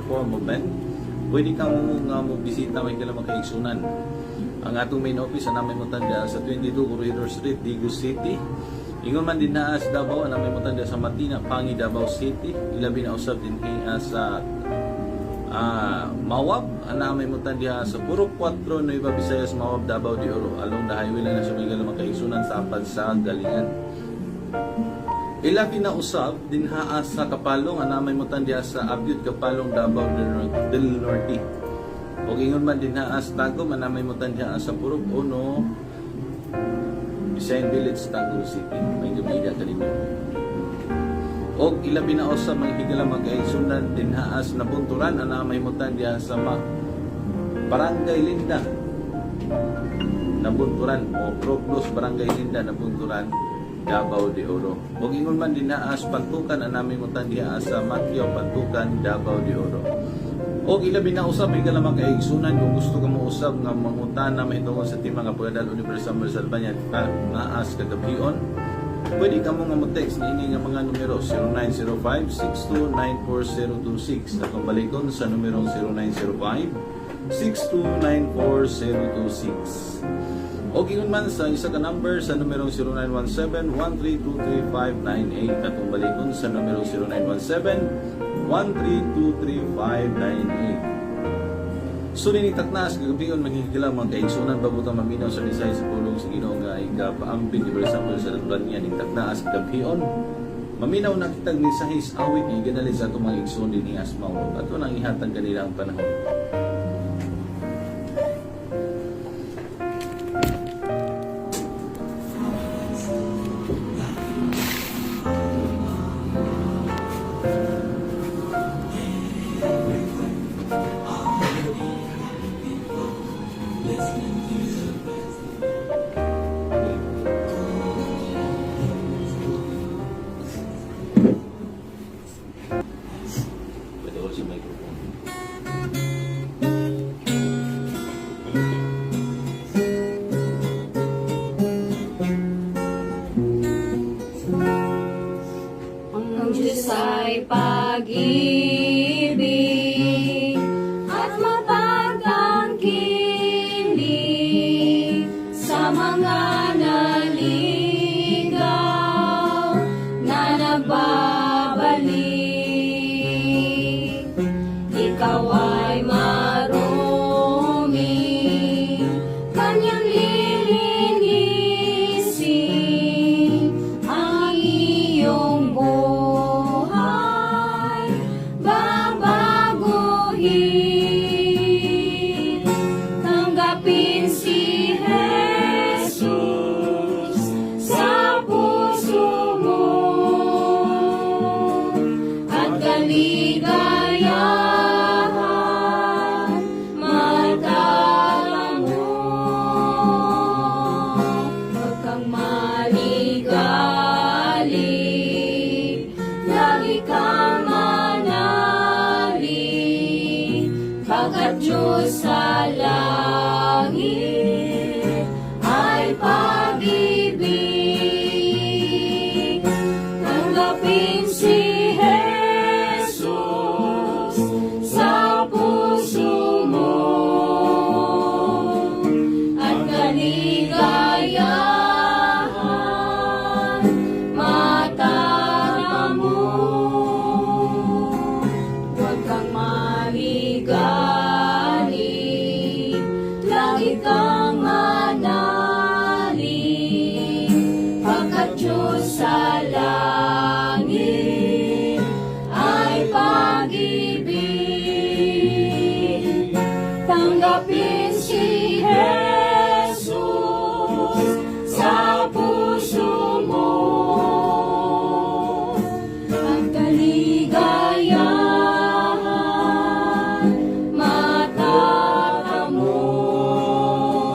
Reform Movement, pwede kang mo bisita may kailang makaigsunan. Ang atong main office namin mo tanda sa 22 Corridor Street, Digos City. Ingon man din na sa Davao, namin mo tanda sa Matina, Pangi, Davao City. Ilabi na usab din sa Mawab, namin mo tanda sa Purok 4, Nueva Visayas, Mawab, Davao de Oro. Along the highway lang na sumigal makaigsunan sa apad sa Galingan. Ilabi na usab din sa Kapalong, namin mo tanda sa Abyut, Kapalong, Davao del Norte. O ingon man din sa Tagum, namin mo tanda sa Purok 1, Visayan Village, Tagum City. May gabida ka ninyo. O ilabi na usab mga higala mag-aigsunan din haas na bunturan na may mutan diya sa Barangay Linda na bunturan o Progros Barangay Linda na bunturan, Davao de Oro. O ingon man din haas Pantukan na namin mutan diya sa Matyo, Pantukan, Davao de Oro. O ilabi na usab higala mag-aigsunan kung gusto ka mo usab nga mangutan na may tungkol sa timang Apoyadal Universal Salbanya naas kagabion. Pwede ka mo nga mag-text na ini nga mga numero 0905-6294026 at balikon sa numerong 0905-6294026 o gingon man sa isa ka number sa numerong 0917-1323598 at balikon sa numerong 0917-1323598. So ninitaknas kagabion maghihigilang mga kaigsunan babutang maminaw sa Bisaya sa pulong sa Ginoo nga ikapaambing Universal sa Albania nitaknas kagabion maminaw na kitag mensahis awit ni ganali sa itong mga igsoon din ni Asmaw at ito nang ihatag kanila ang panahon. Ay pag-ibig at mapagtangkilik sa mga naligaw na nagbabalik. Ikaw ay marumi, kanyang lilinisin ang iyong buhay. Tanggapin si Jesus sa puso mo at kaligayahan matala mo. Huwag kang maligalig, lagi kang manalig, pagkat Diyos sa langit ay pag-ibig. Tanggapin si Jesus sa puso mo at kaligayahan matala mo. Huwag kang maligalig, lagi kang manalig, pagkat Diyos sa langit ay pag-ibig. Tanggapin si Jesus sa puso mo at kaligayahan matala mo.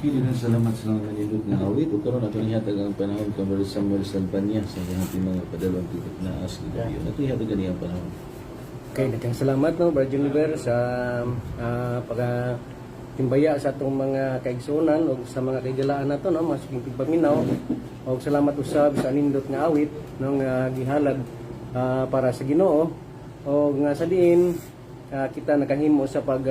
Pili na salamat sa mga nindot nga awit. O karon ato nihatag ang panahon kang Brother Samuel Salpanya sa ating mga padalawang titik na ask ito yun. Ato nihatag ganyan panahon. Okay, daghang salamat no, Brother Oliver sa pagtimbaya sa atong mga kaigsunan o sa mga kaigalaan nato no, mga sige pagpaminaw. O salamat usab sa nindot nga awit no nga gihalad para sa Ginoo. O nga sa diin kita nakahimo sa pag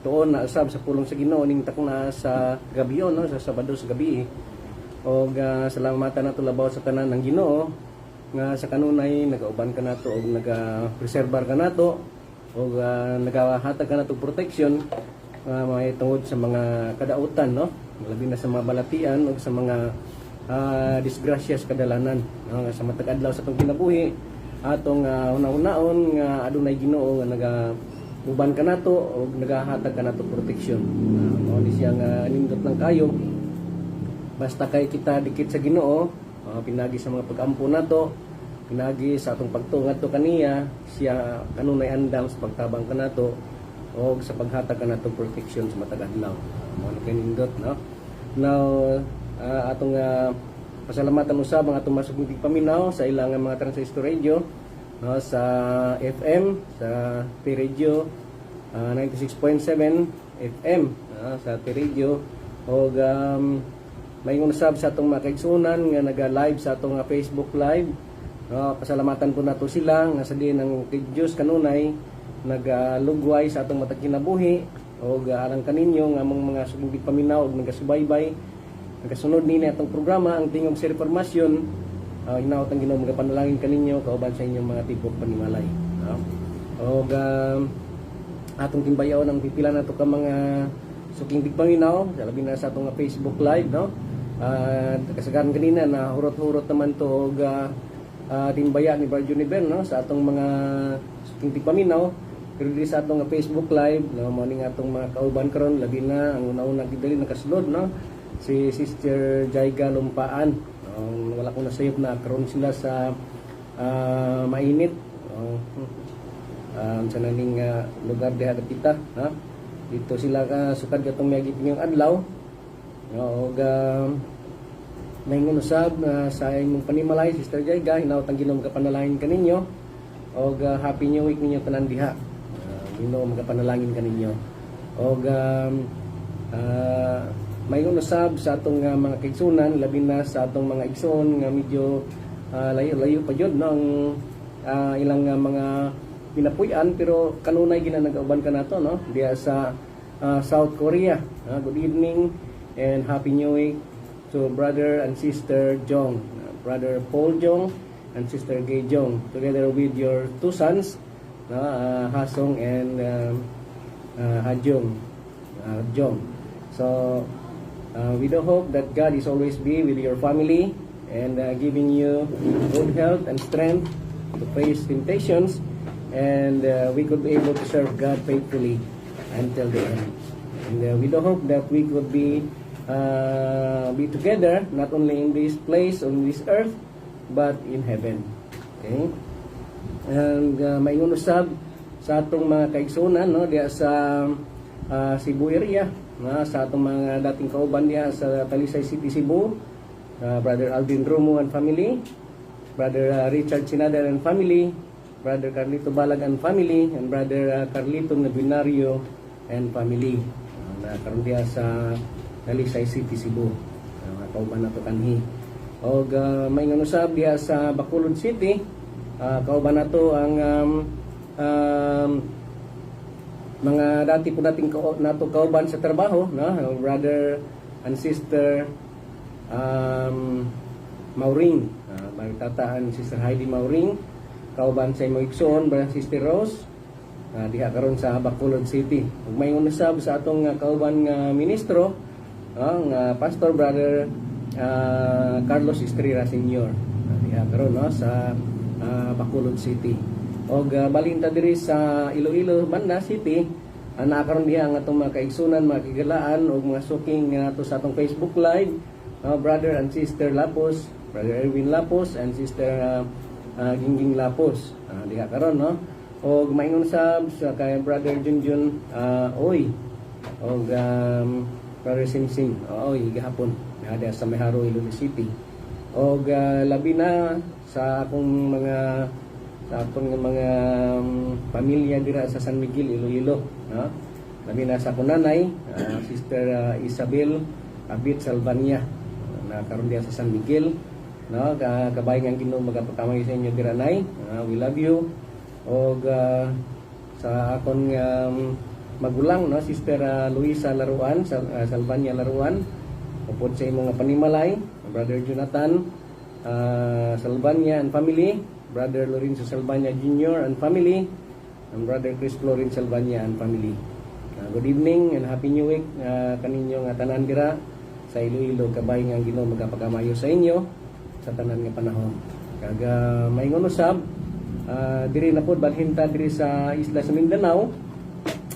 tuon na usab sa pulong sa Ginoo ning takna sa gabi no, sa Sabado sa gabi. O salamatan nato labaw sa tanan ng Ginoo nga sa kanunay nagauban ka nato og nagapreserbar ka nato og nagahatag ka nato protection may tungod sa mga kadautan no, labi na sa mga balatian o sa mga disgrasya sa kadalanan no? Sa matag adlaw sa atong kinabuhi atong una-unaon nga adunay Ginoo nga nagauban ka nato og nagahatag ka nato protection mao ni siya nga nindot lang kayo basta kay kita dikit sa Ginoo. Pinagi sa mga pag-ampo nato, pinagi sa atong pagtungad to kaniya, siya kanunay andam sa pagtabang kanato o sa paghatag kanato protection sa matag adlaw. Mao kay nindot no. Now atong pasalamatan usab ang atong masugid paminaw sa ilang mga transistor radio no, sa FM, sa P-Radio 96.7 FM sa P-Radio og mayngon sab sa atong mga kaigsunan nga naga-live sa atong Facebook live. Pasalamatan po nato sila nga sa diin ng Diyos kanunay nagalugway sa atong matag kinabuhi o alang kaninyo nga among mga suging paminaw og nagasubaybay nagasunod nini atong programa ang tingog sa reformasyon. Hinaot ang Ginoo magapanalangin kaninyo kauban sa inyong mga tibok panimalay. O atong timbayaw ng pipila nato ka mga suking tigpaminaw labi na sa atong Facebook live no. Kasagaran kanina na hurot-hurot naman to og timbaya ni Brother Juniper no sa atong mga suking tigpaminaw pero di sa atong Facebook live no mo ning atong mga kauban karon labi na ang una-una gidali nakasulod no si Sister Jaiga Lumpaan wala ko na sayop na karon sila sa mainit sa naning lugar diha kita ha dito sila ka sukad katong miyagi yung adlaw og mayngon usab sa imong panimalay Sister Jaiga hinaut ang Ginoo magapanalangin kaninyo og happy new week ninyo tanan diha. Ginoo magapanalangin kaninyo og mayngon usab sa atong mga kaigsunan labi na sa atong mga igsoon nga medyo layo-layo pa jud no ang ilang mga pinapuy-an pero kanunay ginanag-uban ka nato no diya sa South Korea. Good evening and happy new week to Brother and Sister Jong, Brother Paul Jong and Sister Gay Jong, together with your two sons, Hasong and Hajong Jong. So we do hope that God is always be with your family and giving you good health and strength to face temptations, and we could be able to serve God faithfully until the end. And we do hope that we could be together not only in this place on this earth but in heaven. Okay? And maingon usab sa atong mga kaigsunan no diya sa Cebu area sa atong mga dating kauban diya sa Talisay City, Cebu, Brother Alvin Romo and family, Brother Richard Sinader and family, Brother Carlito Balag and family, and Brother Carlito Nabinario and family. Karon diya sa Talisay City, Cebu. Kauban nato kanhi. Og maingon usab diya sa Bacolod City, kauban nato ang mga dati po nating nato kauban sa trabaho, no? Brother and Sister Mauring, tataan Sister Heidi Mauring, kauban sa imong igsoon Brother Sister Rose, diha karon sa Bacolod City. Ug maingon usab sa atong kauban nga ministro, ang Pastor Brother Carlos Estrella Sr. Diha karon no sa Bacolod City. Og balinta diri sa Iloilo Banda City, karon diha ang atong mga kaigsunan, mga kigalaan og mga suking ato sa atong Facebook live, Brother and Sister Lapos, Brother Erwin Lapos and Sister Gingging Lapos. Diha karon no. Og maingon sa kay Brother Junjun Oy. Og Brother Simsim, oo, gihapon ada sa Meharo, Iloilo City. Og labi na sa akong mga pamilya dira sa San Miguel, Iloilo, no? Labi na sa akong nanay, Sister Isabel Abit Salvania, na karon diya sa San Miguel, no? Kabayan nga Ginoo magapakamay sa inyo dira nay. We love you. Og sa akong magulang, no, Sister Luisa Laruan, Salvania Laruan, upod sa imong panimalay, Brother Jonathan Salvania and family, Brother Lorenzo Salvania Jr. and family, and Brother Chris Florin Salvania and family. Good evening and Happy New Week kaninyo nga tanan dira sa Iloilo. Kabay nga Ginoo magapagamayo sa inyo sa tanan nga panahon. Kaga maingon usab, diri na pod balhinta diri sa isla sa Mindanao,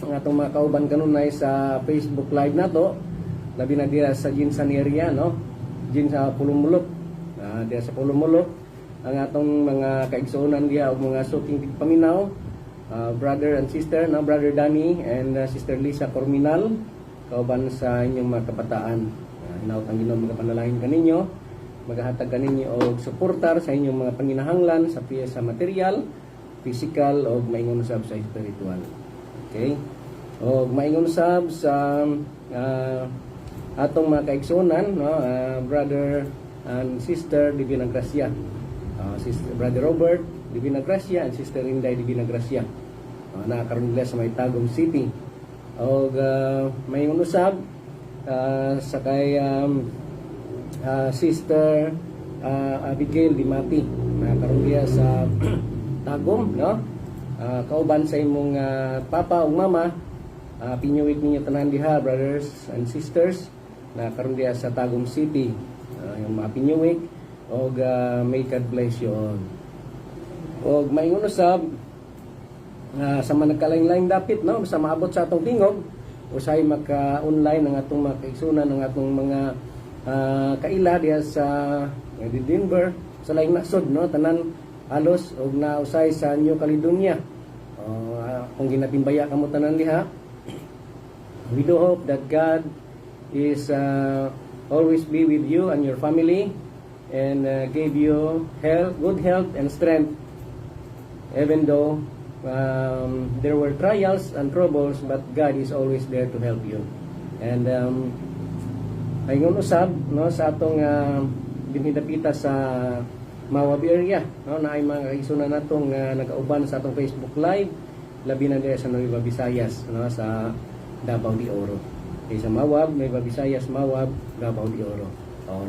ang atong mga kauban kanunay sa Facebook Live nato, labi na dira sa Jinsan area, no? Sa Pulumulok, dira sa Pulumulok, ang atong mga kaigsuonan diha og mga suking tigpaminaw, brother and sister, no? Brother Danny and Sister Lisa Corminal, kauban sa inyong mga kabataan. Hinaut ang Ginoo magapanalangin kaninyo, magahatag kaninyo og suportar sa inyong mga panginahanglan sa material, physical o maingon usab sa spiritual. Okay? O maingon usab sa atong mga kaigsuonan, no? Brother and Sister Divina Gracia, Brother Robert Divina Gracia and Sister Inday Divina Gracia, nakakaroon nila sa Maytagum City. O maingon usab sa kay Sister Abigail Dimati, nakakaroon niya sa Tagum, no? Kauban sa imong papa o mama, pinyuwit ninyo tanan diha, brothers and sisters, nakakaroon niya sa Tagum City, yung mga pinyuwit, o may God bless you all. O maingon usab sa managkalain-lain dapit, no? Sa maabot sa atong tingog, usay maka-online ang atong mga kaigsunan, ang atong mga kaila diha sa Denver, sa laing nasod, no? Tanan alos og nausay sa New Caledonia. Kung ginatimbaya kamo tanan diha, we do hope that God is always be with you and your family and give you good health and strength, even though there were trials and troubles, but God is always there to help you. And ayun usab, no, sa atong binhidapita sa Mawab area, no, na ay mga kaigsunan natong nagauban sa atong Facebook Live, labi na diri sa Nueva Visayas, no, sa Davao de Oro. Okay, sa Mawab, Nueva Visayas, Mawab, Davao de Oro.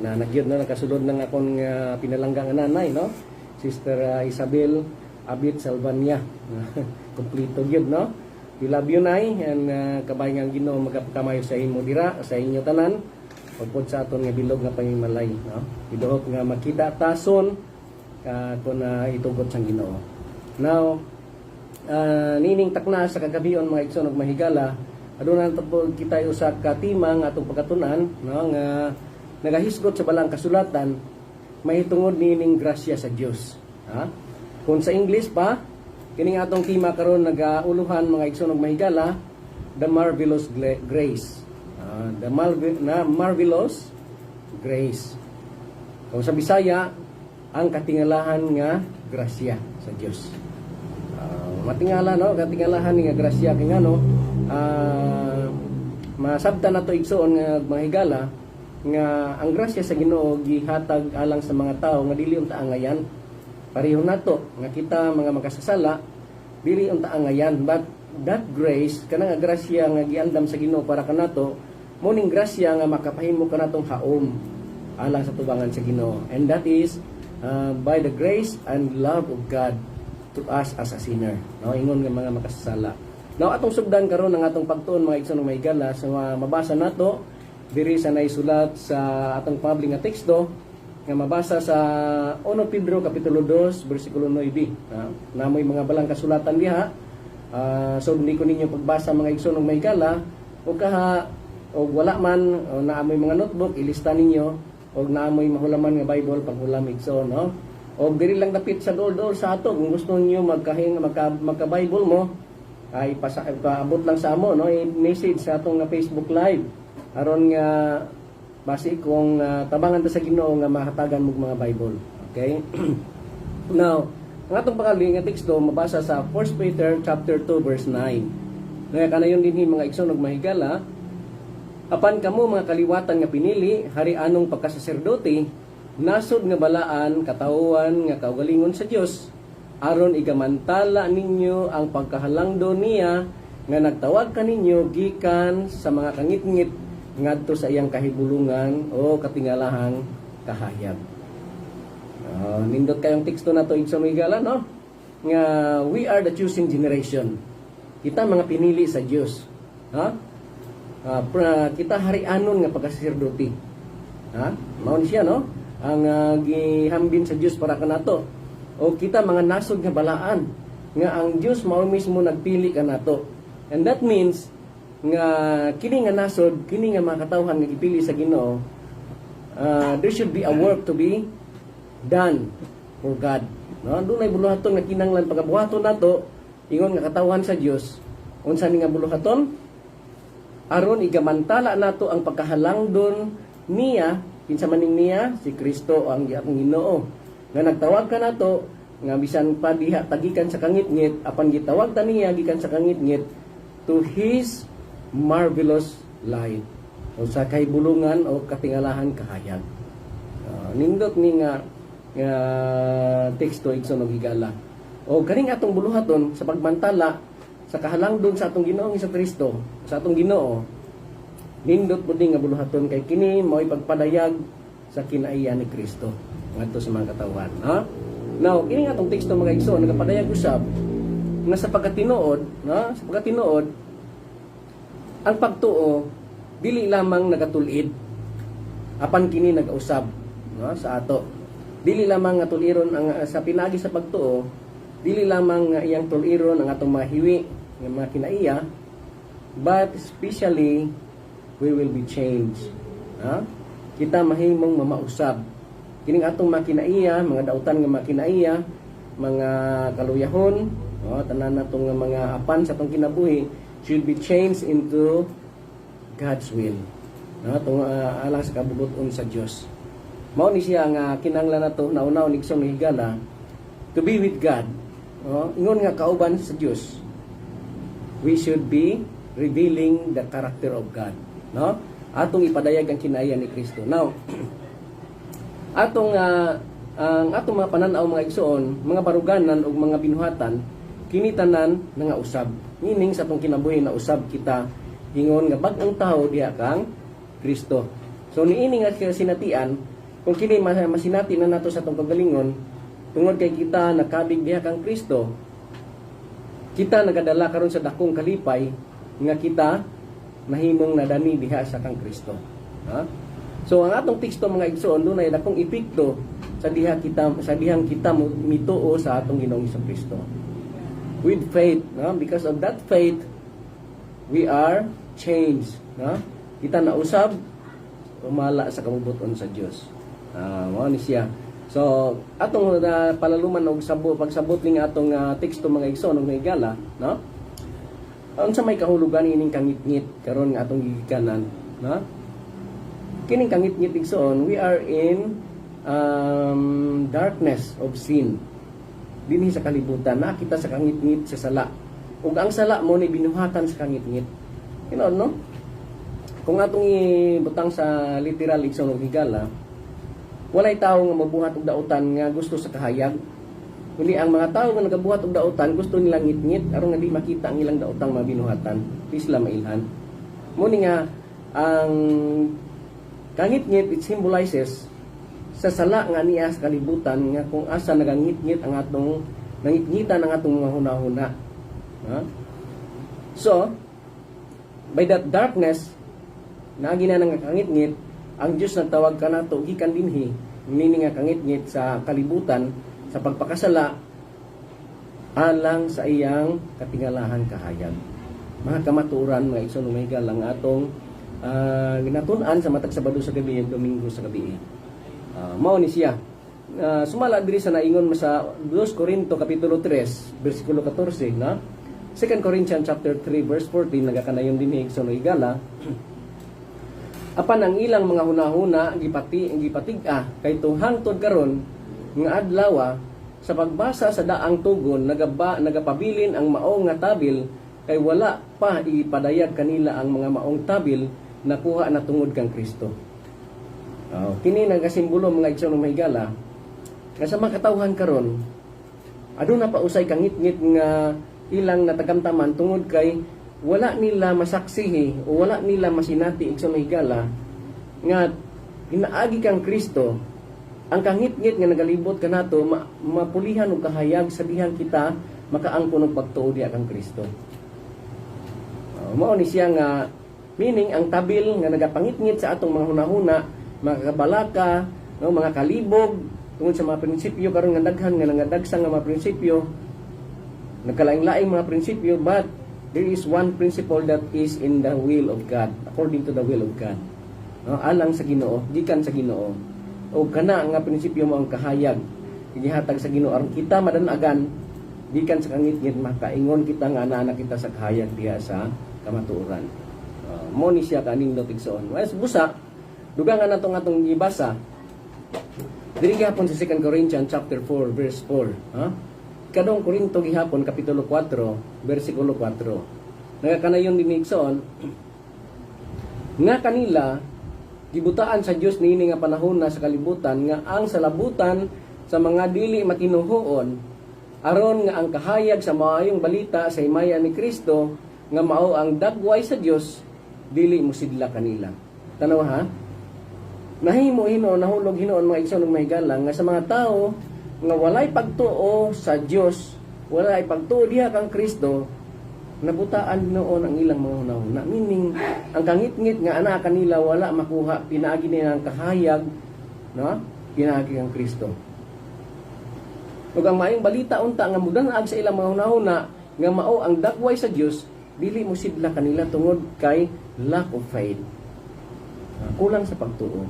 Na nagyud na nakasulod ng akong pinalangga nga nanay, no, Sister Isabel Abit Salvania. Kompleto gyud, no. We love you, nay, and kabay nga Ginoo magapakamayo sa imo dira, sa inyo tanan, pagpod sa aton nga bilog nga pamimalay, no. Iduhok nga makita tason kung itugot sang Ginoo. Now, nining takna sa kagabion mga igsoon ug mahigala, aduna po kita usa ka timang atong pagkatunan, no, nga nagahisgot sa balang kasulatan mahitungod nining grasya sa Dios. Kung sa English pa, kining atong tema karon nagauluhan mga igsoon ug mahigala, the marvelous grace. The marvelous grace. Kung sa Bisaya, ang katingalahan nga grasya sa Dios. Matingala, no, katingalahan nga grasya kay ngano, masabtan nato igsoon nga mahigala nga ang grasya sa Ginoo gihatag alang sa mga tao nga dili unta angayan. Pareho nato nga kita mga makasasala dili unta angayan, but that grace kana nga grasya nga giandam sa Ginoo para kanato, muning grasya nga makapahimo kanatong haom alang sa tubangan sa Ginoo, and that is by the grace and love of God to us as a sinner, no, ingon nga mga makasasala. Now atong sugdan karon ang atong pagtuon mga igsoon ug mahigala sa mabasa nato diri sa naisulat sa atong public nga teksto nga mabasa sa 1 Pedro kapitulo 2 bersikulo 9. Namoy mga balang kasulatan diha. So hindi ko ninyo pagbasa mga igsoon ug mahigala, o kaha o wala man o naamoy mga notebook, ilista ninyo, o naamoy mahulaman nga Bible paghulam igsoon, no? O diri lang dapit sa dool sa ato kung gusto niyo magka-Bible mo, ay paabot lang sa amo, no, i-message sa atong Facebook Live. aron nga basi kung tabangan ta sa Ginoo nga mahatagan mo mga Bible. Okay? Now, ang atong pangaling nga teksto mabasa sa 1 Peter chapter 2 verse 9. Nga kanayon dinhi mga igsoon ug mahigala, apan kamo mga kaliwatan nga pinili, harianong pagkasaserdote, nasod nga balaan, katawuan nga kaugalingon sa Dios, aron igamantala ninyo ang pagkahalangdon niya nga nagtawag kaninyo gikan sa mga kangitngit ngadto sa iyang kahibulungan o katingalahang kahayag. Nindot kayong teksto na to igsoon higala, no? Nga we are the choosing generation. Kita mga pinili sa Dios. Ha? Kita harianon nga pagkasaserdote. Ha? Mao ni siya, no? Ang gihambin sa Dios para kanato. O kita mga nasod nga balaan nga ang Dios mao mismo nagpili kanato. And that means nga kini nga nasod, kini nga mga katawhan nga gipili sa Ginoo, there should be a work to be done for God. No? Dunay buluhaton nga kinahanglan pagabuhaton nato ingon nga katawhan sa Dios. Unsa ni nga buluhaton? Aron igamantala nato ang pagkahalangdon niya, kinsa maning niya si Kristo ang atong Ginoo. Nga nagtawag ka nato nga bisan pa diha tagikan sa kangitngit, apan gitawag ta niya gikan sa kangitngit to His marvelous light o sa kahibulungan o katingalahan kahayag. Nindot ni nga teksto igsoon og higala. O kaning atong buluhaton sa pagmantala sa kahalangdon sa atong Ginoong Kristo, sa atong Ginoo. Nindot pud nga buluhaton kay kini mao'y pagpadayag sa kinaiya ni Kristo ngadto sa mga katawan. Ha? Now, kini nga atong teksto mga igsoon nagapadayag usab nga sa pagkatinuod, sa pagkatinuod ang pagtuo dili lamang nagatulid apan kini nag-usab sa ato. Dili lamang nga tuliron ang sa pinagi sa pagtuo, dili lamang nga iyang tuliron ang atong mga hiwi nga mga kinaiya, but especially we will be changed. Kita mahimong mamausab kining atong mga kinaiya, mga dautan nga mga kinaiya, mga kaluyahon, tanan natong mga apan sa atong kinabuhi should be changed into God's will. Itong alang sa kabubuton sa Diyos. Mao ni siya nga kinahanglan nato naunaw ni igsoon higala to be with God. Ingon nga kauban sa Diyos. We should be revealing the character of God. Atong ipadayag ang kinaiya ni Kristo. Now, ang atong mga pananaw mga igsoon, mga baruganan o mga binuhatan, kinitanan nga usab. Meaning sa atong kinabuhi na usab kita ingon nga bag-ong tawo diha kang Kristo. So niini nga sinatian kung kini masinati na nato sa atong kagalingon tungod kay kita nakabig diha kang Kristo. Kita nagadala karon sa dakong kalipay nga kita nahimong nadani diha sa kang Kristo. So ang atong teksto mga igsoon dunay dakong epekto sa dihang kita mituo sa atong Ginoong Kristo. With faith, because of that faith, we are changed. Kita nausab, umala sa kabubuton sa Dios. Mao ni siya. So, atong palaluman og pagsabot ning atong teksto mga igsoon ug higala, unsa may kahulugan ining kangitngit karon nga atong gigikanan, Kining kangitngit igsoon, we are in darkness of sin. Dinhi sa kalibutan, nakita sa kangitngit sa sala. Ug ang sala mo ni binuhatan sa kangitngit. No? Kung atong ibutang sa literal igsoon ug higala, walay tawo nga mabuhat og dautan nga gusto sa kahayag. Kundi ang mga tawo nga nagabuhat og dautan gusto nilang ngitngit aron nga di makita ang ilang daotang mabinuhatan, di sila mailhan. Muni nga ang kangitngit it symbolizes sa sala nga niya sa kalibutan nga kung asa nagangitngit ang atong nangitngitan ang atong mga hunahuna. So, by that darkness na gina nga kangitngit, ang Dios nagtawag kanato gikan dinhi meaning nga kangitngit sa kalibutan sa pagpakasala alang sa iyang katingalahan kahayag. Mga kamaturan mga igsoon ug mahigala ang atong ginatun-an sa matag Sabado sa gabi ug Domingo sa gabi. Mao ni siya. Sumala diri sa naingon sa 2 Corinto kapitulo 3 bersikulo 14 na 2 Corinthians chapter 3 verse 14 nagakanayon dinhi igsoon ug higala. Apan ang ilang mga hunahuna gipatig-a kay hangtod karon nga adlaw sa pagbasa sa daang tugon nagapabilin ang maong nga tabil kay wala pa ipadayag kanila ang mga maong tabil nakuha na tungod kang Kristo. Kini nagasimbolo mga igsoon ng mahigala nga sa mga katawhan karon aduna pa usay kangit-ngit nga ilang natagamtaman tungod kay wala nila masaksihi o wala nila masinati igsoon ng higala nga inaagi kang Kristo. Ang kangit-ngit nga nagalibot kanato mapulihan og kahayag sa dihang kita makaangkon og pagtuo diha kang Kristo. Mao ni siya nga meaning ang tabil nga nagapangit-ngit sa atong mga hunahuna, mga kabalaka, no, mga kalibog tungod sa mga prinsipyo karon nga daghan nga nangadagsa nga mga prinsipyo, nagkalaing-laing mga prinsipyo, but there is one principle that is in the will of God, according to the will of God. No, alang sa Ginoo, gikan sa Ginoo. O kana nga prinsipyo mo ang kahayag gihatag sa Ginoo aron kita madanagan gikan sa kangit-ngit makaingon kita nga ana kita sa kahayag diha sa kamatuoran. Mo ni siya kaning notigsoon. Mas busa dugangan nato nga atong gibasa. Diri gihapon sa 2 Corinthians chapter 4 verse 4, Kadong Korinto gihapon kapitulo 4 bersikulo 4. Nagakanayon din igsoon nga kanila gibutaan sa Dios niini nga panahon na sa kalibutan nga ang salabutan sa mga dili matinuhoon aron nga ang kahayag sa maayong balita sa himaya ni Kristo nga mao ang dagway sa Dios dili mosidla kanila. Tanaw ha? Nahimo hinoon nahulog hinoon mga igsoon ng mahigala nga sa mga tao nga walay pagtuo sa Dios, walay pagtuo diha kang Kristo, nabutaan noon ang ilang mga hunahuna. Meaning, ang kangit-ngit nga anak kanila wala makuha, pinaagi nila ang kahayag, no? Pinaagi ang Kristo. Ug ang maayong balita unta nga mudanag sa ilang mga hunahuna nga mao ang dagway sa Dios, dili mo sidla kanila tungod kay lack of faith. Kulang sa pagtuo.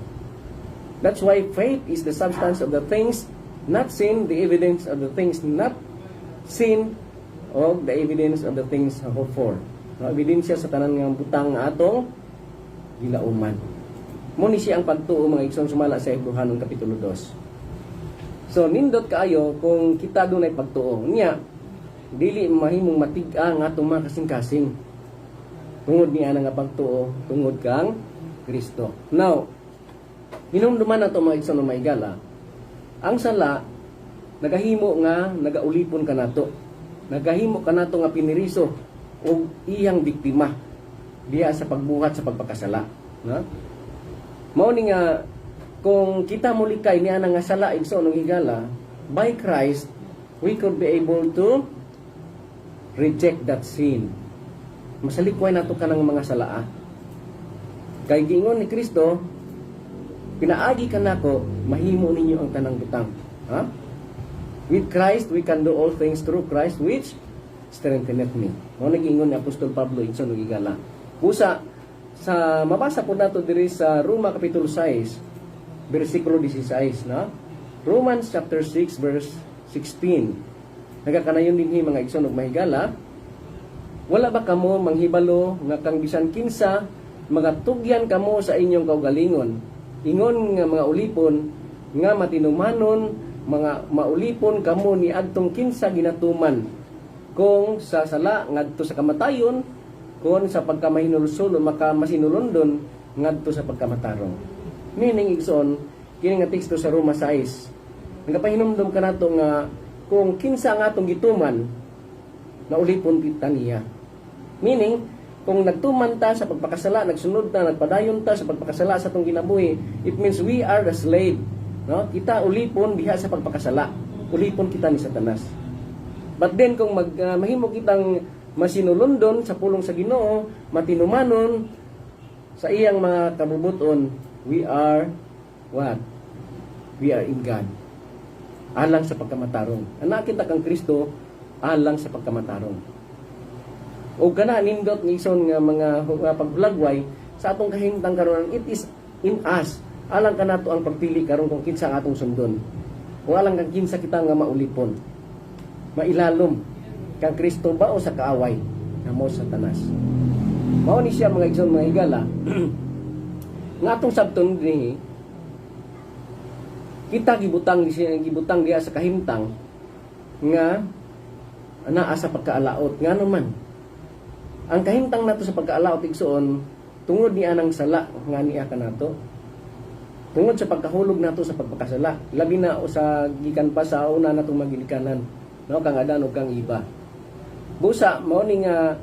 That's why faith is the substance of the things not seen, the evidence of the things not seen, o the evidence of the things hoped for. No, ebidensya sa tanan nga butang nga atong gilauman. Mo ni siya ang pagtuo mga igsoon sumala sa Hebrehanon kapitulo 2. So nindot kaayo kung kita dunay pagtuo. Niya dili mahimong matig-a nga atong mga kasing-kasing. Tungod niya nga pagtuo tungod kang Kristo. Now, hinumduman nato mga igsoon nga maigala. Ang sala nagahimo nga nagaulipon kanato. Nagahimo kanato nga piniriso o iyang biktima diha sa pagbuhat sa pagpakasala. No? Mao ni nga kung kita mulikay niya nga sala igsoon ng higala, by Christ we could be able to reject that sin. Masalikway nato kanang mga salaa. Kay giingon ni Kristo, pinaagi kanako mahimo ninyo ang tanang butang. Ha? With Christ, we can do all things through Christ, which strengtheneth me. Mao nag-ingon ni Apostol Pablo igsoon ng higala. Busa, sa mabasa po nato diri sa Roma kapitulo 6, versikulo 16, no? Romans chapter 6, verse 16. Nagakanayon din mga igsoon ug mahigala, wala ba kamo manghibalo nga kang bisan kinsa magatugyan kamo sa inyong kaugalingon? Ingon nga mga ulipon nga matinumanon mga maulipon kamo ni adtong kinsa ginatuman kung sa sala ngadto sa kamatayon kung sa pagkamahinulsulon makamasinulondon ngadto sa pagkamatarong. Meaning igsoon kini nga teksto sa Roma 6 nagapahinumdom kanato nga kung kinsa nga atong gituman naulipon kita niya. Meaning kung nagtuman ta sa pagpakasala, nagsunod ta, nagpadayon ta sa pagpakasala sa atong kinabuhi, it means we are the slave. No? Kita ulipon diha sa pagpakasala. Ulipon kita ni Satanas. But then kung mahimo kitang masinulondon sa pulong sa Ginoo, matinumanon sa iyang mga kabubuton, we are what? We are in God. Alang sa pagkamatarong. Anak kita kang Kristo, alang sa pagkamatarong. O kana nindot ng ison nga mga pagbulagway sa atong kahimtang karon, it is in us. Alang kanato ang pagpili karon kung kinsa ang atong sundon. O alang kang kinsa kita nga maulipon. Mailalom kang Kristo ba o sa kaaway na mo Satanas. Mao ni siya mga igsoon mga higala. nga atong sabton dinhi kita gibutang diya sa kahimtang nga naa sa pagkaalaot nga naman ang kahimtang nato sa pagkaalaot igsoon tungod ni anang sala nga niya kanato tungod sa pagkahulog nato sa pagpakasala labi na o sa gikan pa sa una natong magilikanan no kang adan ug kang iba busa mao ni nga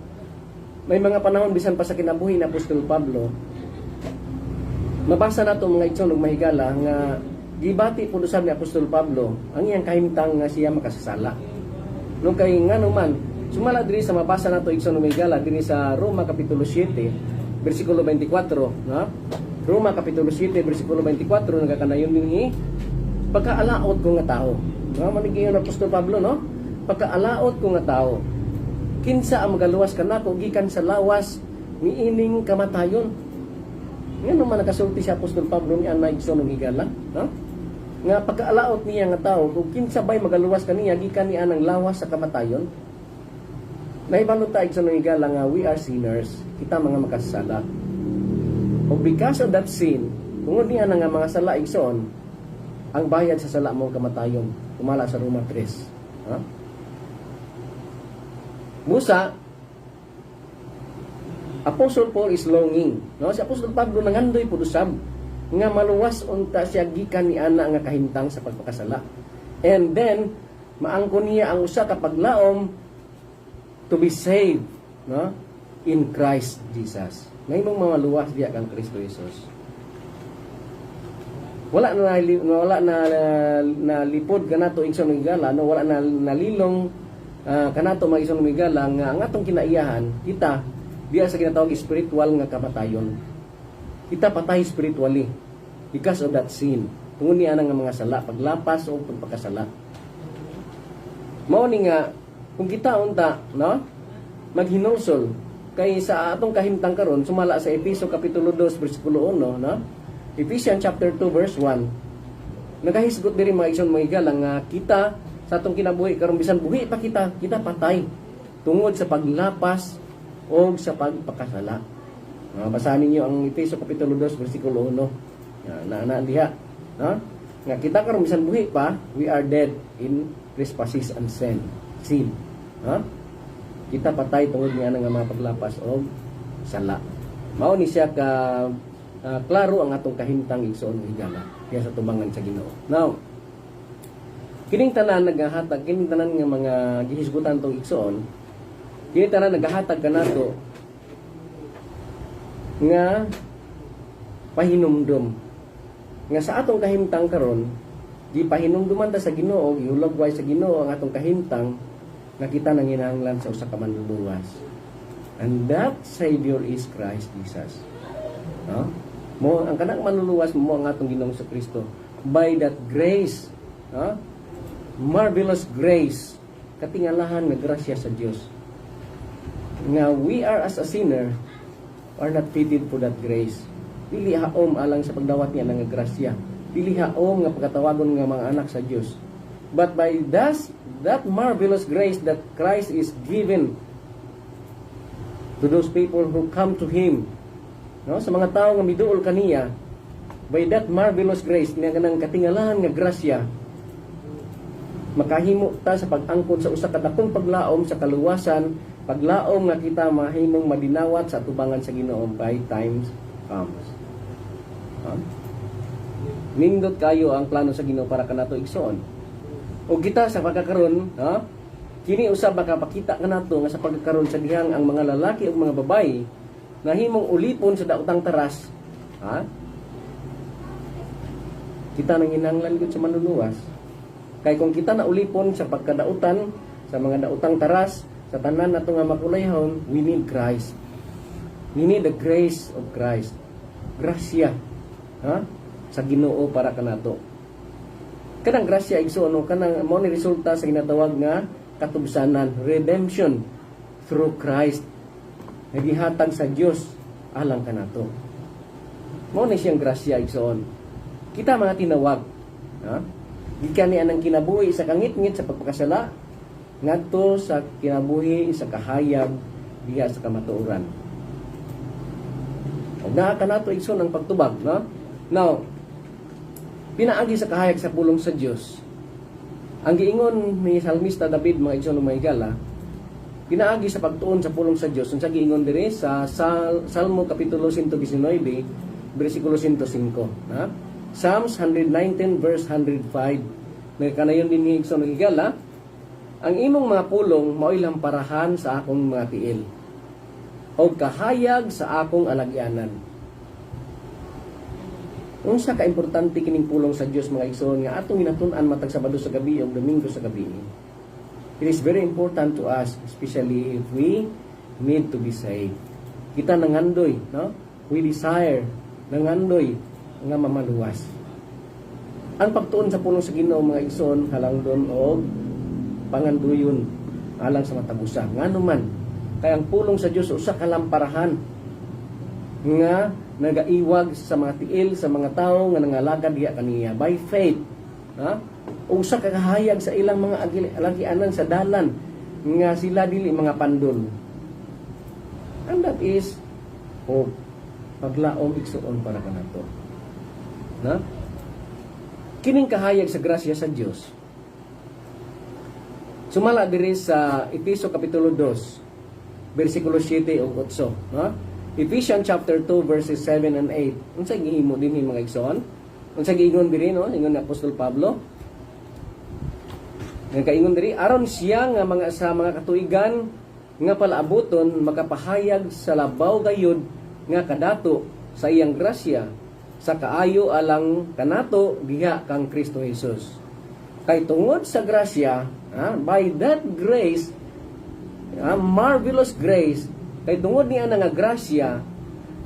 may mga panahon bisan pa sa kinabuhi ni Apostol Pablo mabasa nato mga igsoon ug mahigala nga gibati pud usab ni Apostol Pablo ang iyang kahimtang nga siya makasasala. No kay ngano man sumala diri sa mabasa nato igsoon ug mahigala diri sa Roma kapitulo 7 bersikulo 24, no? Roma kapitulo 7 bersikulo 24 nagakanayon dinhi pagkaalaot ko nga tao. No maniging ang Apostol Pablo no? Pagkaalaot ko nga tao. Kinsa ang magaluwas kanako gikan sa lawas niining kamatayon. Ngano man nakasulti si Apostol Pablo ni ana igsoon ug mahigala, no? Nga pagkaalaot niya nga tao kung kinsa bay magaluwas kaniya gikan ni anang lawas sa kamatayon naibalo ta igsoon ug mahigala nga we are sinners kita mga makasala o because of that sin tungod niya nga mga sala igsoon ang bayad sa sala mo kamatayon tumala sa Roma 3 ha Musa Apostle Paul is longing no si Apostol Pablo nangandoy pud usab nga maluwas unta siya gikan ni ana nga kahimtang sa pagpakasala. And then maangkon niya ang usa ka paglaom to be saved, no? In Christ Jesus. Mahimong maluwas diya kang Kristo Jesus. Wala na lipod kanato igsoon migala, no? Wala na nalilong kanato magigsoon migala nga ang atong kinaiyahan kita diya sa ginatawag spiritual nga kamatayon. Kita patay spiritually because of that sin. Tungod niya nga mga sala, paglapas o pagpakasala. Mao ni nga kung kita unta, no? Maghinulsol kay sa atong kahimtang karon sumala sa Efeso kapitulo 2 bersikulo 1, no? Ephesians chapter 2 verse 1. Nagahisgot diri mga igsoon mga higala nga kita sa atong kinabuhi karon bisan buhi pa kita patay tungod sa paglapas o sa pagpakasala. Basahin ninyo ang Efeso kapitulo 2 bersikulo 1. Na diha, no? Nga kita karon bisan buhi pa, we are dead in trespasses and sin. Ha? Kita patay tungod niya nga mga paglapas o sala. Mao ni siya ka klaro ang atong kahimtang igsoon higala kaya sa tubangan sa Ginoo. Now, kining tanan nagahatag kining tanan nga mga gihisgutan tong igsoon, kining tanan nagahatag kanato nga pahinumdum nga sa atong kahimtang karon gipahinumduman ta sa Ginoo gihulagway sa Ginoo ang atong kahimtang nga kita nanginahanglan sa usa ka manluluwas and that Savior is Christ Jesus, no? Mo ang kanang manluluwas mo ang atong Ginoong Kristo by that grace, no? Marvelous grace katingalahan nga grasya sa Dios nga we are as a sinner are not fitted for that grace. Dili haom alang sa pagdawat niya ng grasya. Dili haom nga pagkatawagon nga mga anak sa Dios. But by that marvelous grace that Christ is given to those people who come to Him, no? Sa mga tao nga miduol kaniya, by that marvelous grace nga kanang katingalahan nga grasya, makahimo ta sa pag-angkon sa usa ka dakong paglaom sa kaluwasan, paglaom nga kita mahimong madinawat sa tubangan sa Ginoo by times comes. Nindot kayo ang plano sa Ginoo para kanato igsoon. O kita sa pagkakaron, kini usab makapakita kanato nga sa pagkakaron sa dihang ang mga lalaki ug mga babayi nahimong ulipon sa daotang taras. Kita nanginahanglan gud sa manluluwas. Kay kung kita na ulipon sa pagkadautan sa mga daotang taras, sa tanan nato nga makulayhon, we need Christ. We need the grace of Christ. Grasya, sa Ginoo para kanato. Kanang grasya igsoon kanang mo ni resulta sa ginatawag nga katubsanan, redemption through Christ. Nagihatag sa Dios alang kanato. Mo ni siyang grasya igsoon. Kita mga tinawag, gikan ni anang kinabuhi sa kangit-ngit sa pagpakasala ngadto sa kinabuhi sa kahayag diha sa kamatuoran. O Naa kanato igsoon ang pagtubag, no? Now, pinaagi sa kahayag sa pulong sa Dios. Ang giingon ni Salmista David mga igsoon ug mga higala, pinaagi sa pagtuon sa pulong sa Dios. Unsa giingon diri sa Salmo kapitulo 119 bersikulo 105, ha? Psalms 119 verse 105. Nagkanayon din ni igsoon ug higala, ang imong mga pulong mao'y lamparahan sa akong mga tiil, o kahayag sa akong alagyanan. Unsa ka importante kining pulong sa Dios mga igsoon nga atong ginatun-an matag Sabado sa gabi o Domingo sa gabi. It is very important to us, especially if we need to be saved. Kita nangandoy, no? We desire nangandoy nga mamaluwas. Ang pagtuon sa pulong sa Ginoo mga igsoon halangdon og panganduyon alang sa matabusa. Ngano man kay ang pulong sa Dios usa ka lamparahan nga nagaiwag sa mga tiil sa mga tawo nga nangalagad diha kaniya by faith, ha? Usa ka kahayag sa ilang mga alagyanan sa dalan nga sila dili mga pandon. And that is hope, paglaom igsoon para kanato, na kining kahayag sa grasya sa Dios sumala diri sa Efeso kapitulo 2 bersikulo 7 ug 8, ha? Ephesians chapter 2 verses 7 and 8. Unsa gihimo dinhi mga igsoon? Unsa giingon diri, no? Ingon ni Apostol Pablo. Nga kaingon diri aron siya nga sa mga katuigan nga palaaboton makapahayag sa labaw gayud nga kadato sa iyang grasya sa kaayo alang kanato diha kang Kristo Jesus. Kay tungod sa grasya, by that grace, marvelous grace, kay tungod niya nga grasya,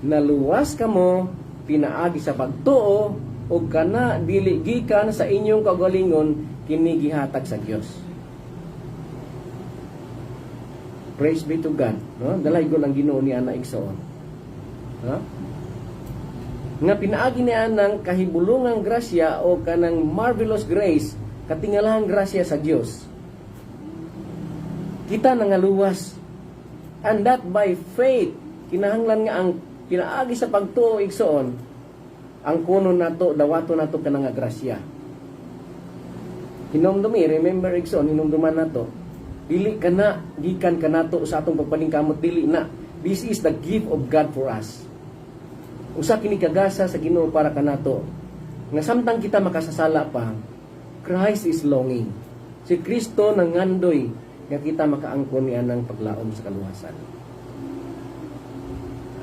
naluwas kamo pinaagi sa pagtuo o kana dili gikan sa inyong kagalingon kini gihatag sa Dios. Praise be to God, no? Dalaygon ang Ginoo ni ana igsoon. Ha? Nga pinaagi niya ng kahibulungang grasya o kanang marvelous grace, katingalahang grasya sa Dios. Kita nangaluwas. And that by faith, kinahanglan nga ang pinaagi sa pagtuo igsoon, ang kuno nato, dawato nato ka nga grasya. Hinumdumi, remember igsoon, hinumduman nato, dili ka na, gikan ka nato sa atong pagpaningkamot, dili na. This is the gift of God for us. Usa kini kagasa sa Ginoo para kanato. Nga samtang kita makasasala pa, Christ is longing. Si Kristo nangandoy nga kita makaangkon niya ng paglaom sa kaluwasan.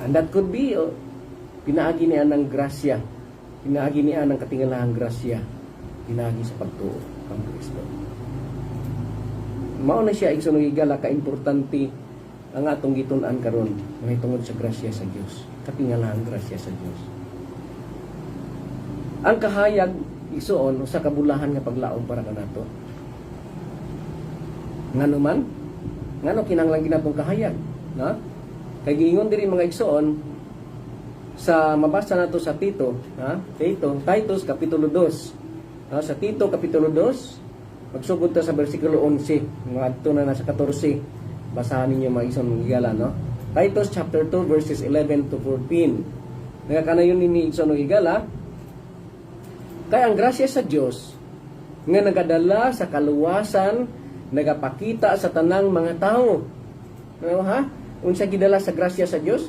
And that could be pinaagi niya ng grasya, pinaagi niya ng katingalahang grasya, pinaagi sa pagtuo kang Kristo. Mao na siya igsoon higala ka importante ang atong gitun-an karon nga tungod sa grasya sa Dios, katingalahang grasya sa Dios. Ang kahayag igsoon usa ka bulahan nga paglaom para kanato. Ngano man, ngano kinahanglan ginatong kahayag, na? Kay giingon diri mga igsoon sa mabasa nato sa Tito, ha? Titus kapitulo 2. Sa Tito kapitulo 2, magsugod ta sa bersikulo 11, ngadto na sa 14. Basahan ninyo mga igsoon mga higala, no? Titus chapter 2 verses 11 to 14. Nagakanayon ni igsoon mga higala, kay ang grasya sa Dios nga nagadala sa kaluwasan, nagapakita sa tanang mga tao. Ano ha? Unsa gidala sa grasya sa Dios?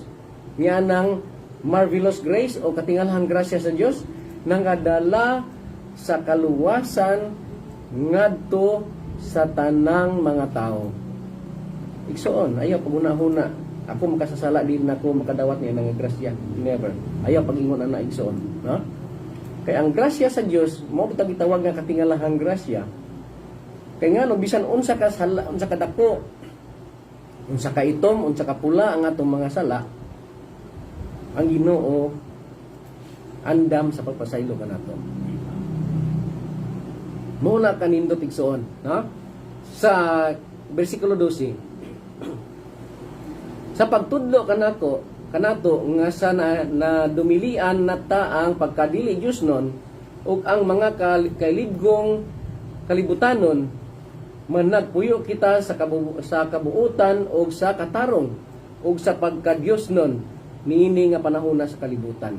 Nga ng marvelous grace o katingalahang grasya sa Dios nagadala sa kaluwasan ngadto sa tanang mga tao. Igsoon, ayaw paguna-huna. Ako makasasala din ako makadawat niya ng grasya. Never. Ayaw pag-ingon ana igsoon, ha? Kaya ang grasya sa Dios mao kita gitawag nga katingalahang grasya. Kaya nga no bisan unsa ka sala, unsa ka dako, unsa ka itom, unsa ka pula ang atong mga sala, ang Ginoo andam sa pagpasaylo kanato. Muna kanindot igsoon, ha? Sa bersikulo 12. Sa pagtudlo kanato nga sa na dumilian nata ang pagkadili Dios non ug ang mga kaligong kalibutanon managpuyo kita sa kabuutan o sa katarong o sa pagka-Diyos nun niini nga panahona sa kalibutan.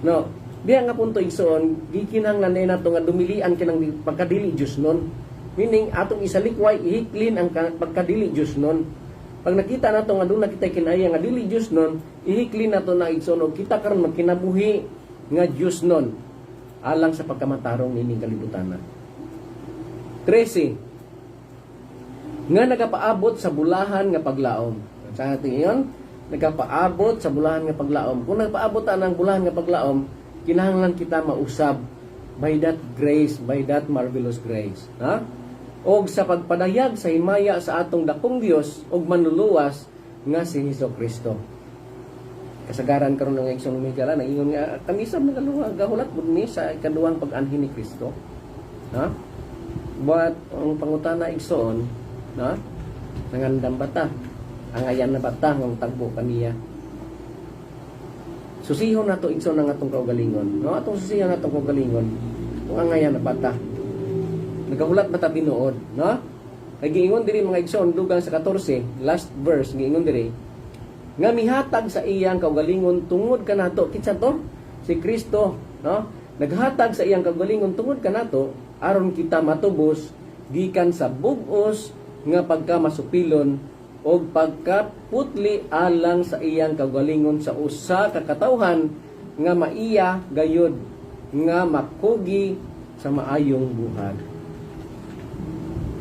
No, diya nga punto igsoon, gikinahanglan na nato nga dumilian kinang pagkadili Dios nun. Meaning atong isalikway ihiklin ang pagkadili Dios nun. Pag nakita nato nga doon nakita kinaya nga dili Dios nun, ihiklin nato na igsoon og kita karon magkinabuhi nga Dios nun alang sa pagkamatarong nining kalibutan. 13. Nga nagapaabot sa bulahan nga paglaom. Sa ating iyon, nagapaabot sa bulahan nga paglaom. Kung nagapaabot ang bulahan nga paglaom, kinahanglan kita mausab by that grace, by that marvelous grace. Ha? Og sa pagpadayag sa himaya sa atong dakong Dios og manluluwas nga si Hesukristo. Kasagaran karon nga igsoon migala naingon nga kamisab nagaluwa gahulat pud ni sa ikaduhang pag-anhin ni Kristo. Ha? But ang pangutana igsoon, na nangandam bata ang ayan na bata ng tagbo kaniya. Susihon nato igsoon ang atong kaugalingon. No, atong susihon natong kaugalingon. Kung ang ayan na bata. Nagahulat bata binuod, no? Kay giingon diri mga igsoon dugang sa 14, last verse giingon diri nga mihatag sa iyang kaugalingon tungod kanato kinsa to? Si Kristo, no? Naghatag sa iyang kaugalingon tungod kanato aron kita matubos gikan sa bug-os nga pagkamasupilon o pagkaputli alang sa iyang kagalingon sa usa ka katawhan nga maiya gayud nga makugi sa maayong buhat.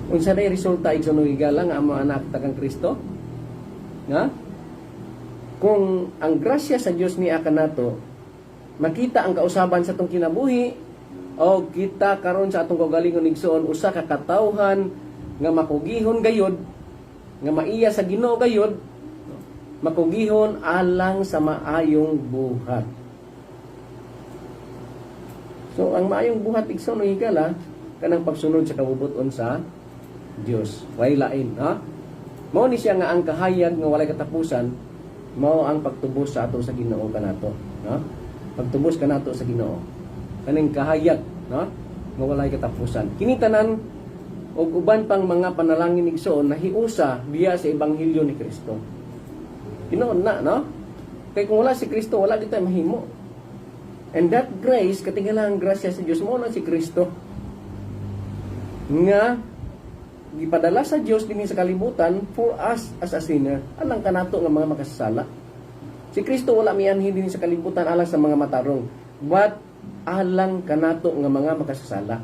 Unsa day resulta igsoon higala nga ang mga anak ta kang Kristo? Nga kung ang grasya sa Dios niya kanato makita ang kausaban sa atong kinabuhi o kita karon sa atong kagalingon igsoon usa ka katawhan nga makugihon gayud nga maiya sa Ginoo gayud makugihon alang sa maayong buhat. So ang maayong buhat igsoon higala kanang pagsunod sa kabubuton sa Dios. Way lain, ha? Mao ni siya nga ang kahayag nga walay katapusan, mao ang pagtubos sa ato sa Ginoo kanato, ha? Pagtubos kanato sa Ginoo. Kaning kahayag, ha? Nga walay katapusan. Kini tanan og uban pang mga panalangin igsoon nahiusa biya sa ebanghelyo ni Kristo. Tinuod na, no? Kay kung wala si Kristo, wala kita mahimo. And that grace, katinggalang grasya sa Dios mo na si Kristo. Nga gipadala sa Dios dinhi sa kalibutan for us as a sinner, alang kanato nga mga makasasala. Si Kristo wala mianhi dinhi sa kalibutan alang sa mga matarong, but alang kanato nga mga makasasala.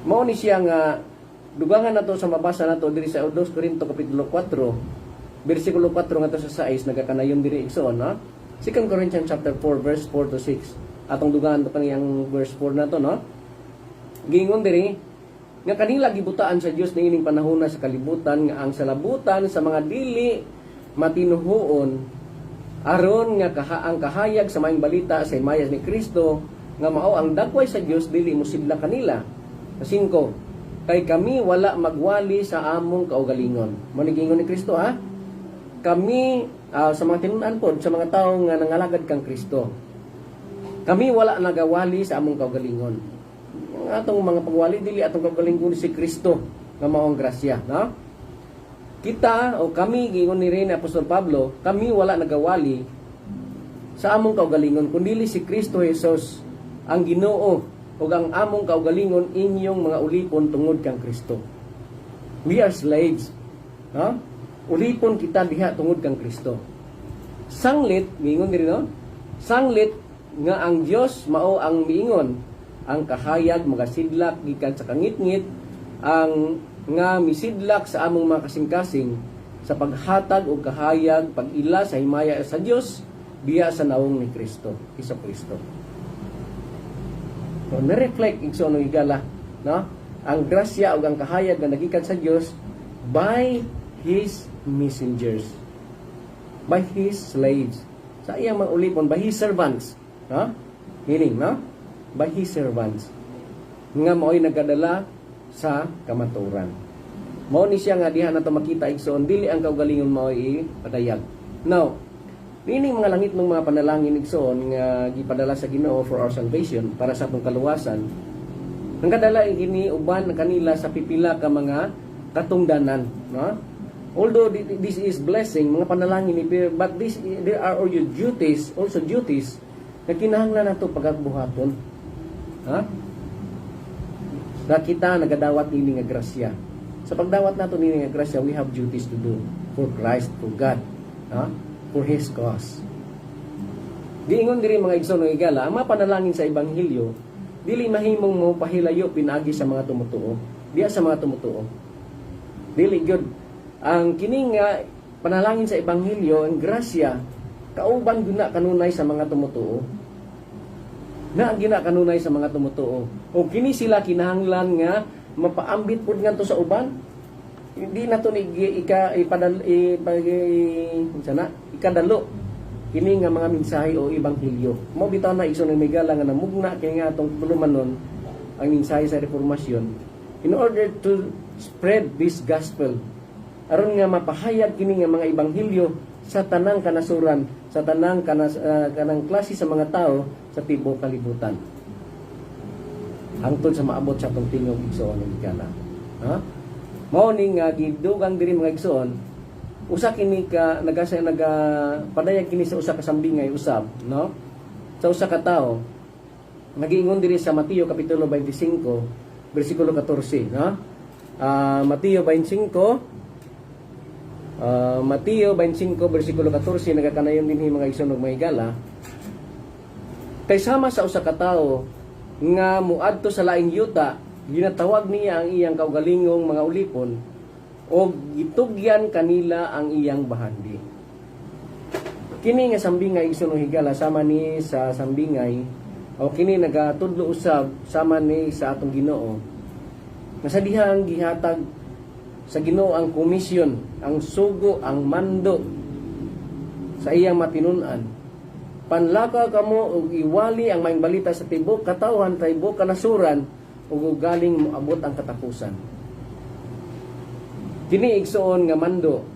Mao ni siya nga dugangan nato sa mabasa nato diri sa 2 Corinto kapitulo 4 bersikulo 4 ngadto sa 6 nagakanayon diri igsoon, no? 2 Corinthians chapter 4 verse 4 to 6. Atong dugangan to kaniyang verse 4 nato, no? Giingon diri nga kanila gibutaan sa Dios niining panahona sa kalibutan nga ang salabutan sa mga dili matinuhoon aron nga ang kahayag sa maayong balita sa himaya ni Kristo nga mao ang dagway sa Dios dili mosidla kanila. 5. Kay kami wala magwali sa among kaugalingon. Manigingon ni Kristo, ha? Kami sa mga tinunan pod sa mga tawo nga nangalagad kang Kristo. Kami wala nagawali sa among kaugalingon. Ang atong mga pagwali dili atong kaugalingon si Kristo nga mao ang grasya, no? Kita o kami giingon ni rin Apostol Pablo, kami wala nagawali sa among kaugalingon kundi si Kristo Jesus ang Ginoo ug ang among kaugalingon inyong mga ulipon tungod kang Kristo. We are slaves. Ha? Ulipon kita diha tungod kang Kristo. Sanglit, miingon diri, no? Sanglit nga ang Dios mao ang miingon, ang kahayag magasidlak gikan sa kangitngit, ang nga misidlak sa among mga kasing-kasing sa paghatag og kahayag pag-ila sa himaya sa Dios biya sa naong ni Kristo, Hesukristo. So, na-reflect igsoon higala, no? Ang grasya o ang kahayag nga nagikan sa Dios by His messengers, by His slaves, sa iyang mga ulipon, by His servants, no? Meaning, no? By His servants, nga mao'y nagadala sa kamaturan. Mao ni siya nga diha nato makita igsoon dili ang kaugalingon mao'y padayag. Now, meaning mga langit ng mga panalangin igsoon nga gipadala sa Ginoo for our salvation, para sa atong kaluwasan. Ang kadala gini uban kanila sa pipila ka mga katungdanan, no? Although this is blessing, mga panalangin ni but there are also duties na kinahanglan nato pagbuhaton. Ha? Na kita nagadawat nini nga grasya. Sa pagdawat nato nini nga grasya, we have duties to do for Christ, for God, ha? For His cause. Diingon diri mga igsoon nga igala, ang mga panalangin sa ebanghelyo dili mahimong mo pahilayo pinagi sa mga tumutuo. Diya sa mga tumutuo. Dili gyud ang kining nga panalangin sa ebanghelyo, ang grasya kauban guna kanunay sa mga tumutuo. Na gina kanunay sa mga tumutuo. O kini sila kinahanglan nga mapaambit pud ngadto sa uban. Hindi na to ikadalo kini nga mga mensahe o ebanghelyo. Mo bitaw na igsoon nga migala nga namugna kay nga atong tulumanon ang mensahe sa reformasyon in order to spread this gospel. Aron nga mapahayag kini nga mga ebanghelyo sa tanang kanasuran, sa tanang kanang klase sa mga tao sa tibuok kalibutan. Hangtod sa maabot sa atong tingog igsoon nga migala. Ha? Mao ning gidugang diri mga igsoon, usa kini ka padayag kini sa usa ka sambingay usab, no? Sa usa ka tawo. Nagiingon diri sa Mateo kapitulo 25 bersikulo 14, no? Mateo 25 bersikulo 14 nagakanayon dinhi mga igsoon ug mga higala. Kay sama sa usa ka tawo nga muadto sa laing yuta, ginatawag niya ang iyang kaugalingong mga ulipon o gitugyan kanila ang iyang bahandi. Kini nga sambingay igsoon higala sama ni sa sambingay o kini nagatudlo usab sama ni sa atong Ginoo. Nga sa dihang gihatag sa Ginoo ang komisyon, ang sugo, ang mando sa iyang matinun-an. Panlaka kamo og iwali ang maayong balita sa tibok katawhan, tibok kanasuran ug galing moabot ang katapusan. Kini igsoon nga mando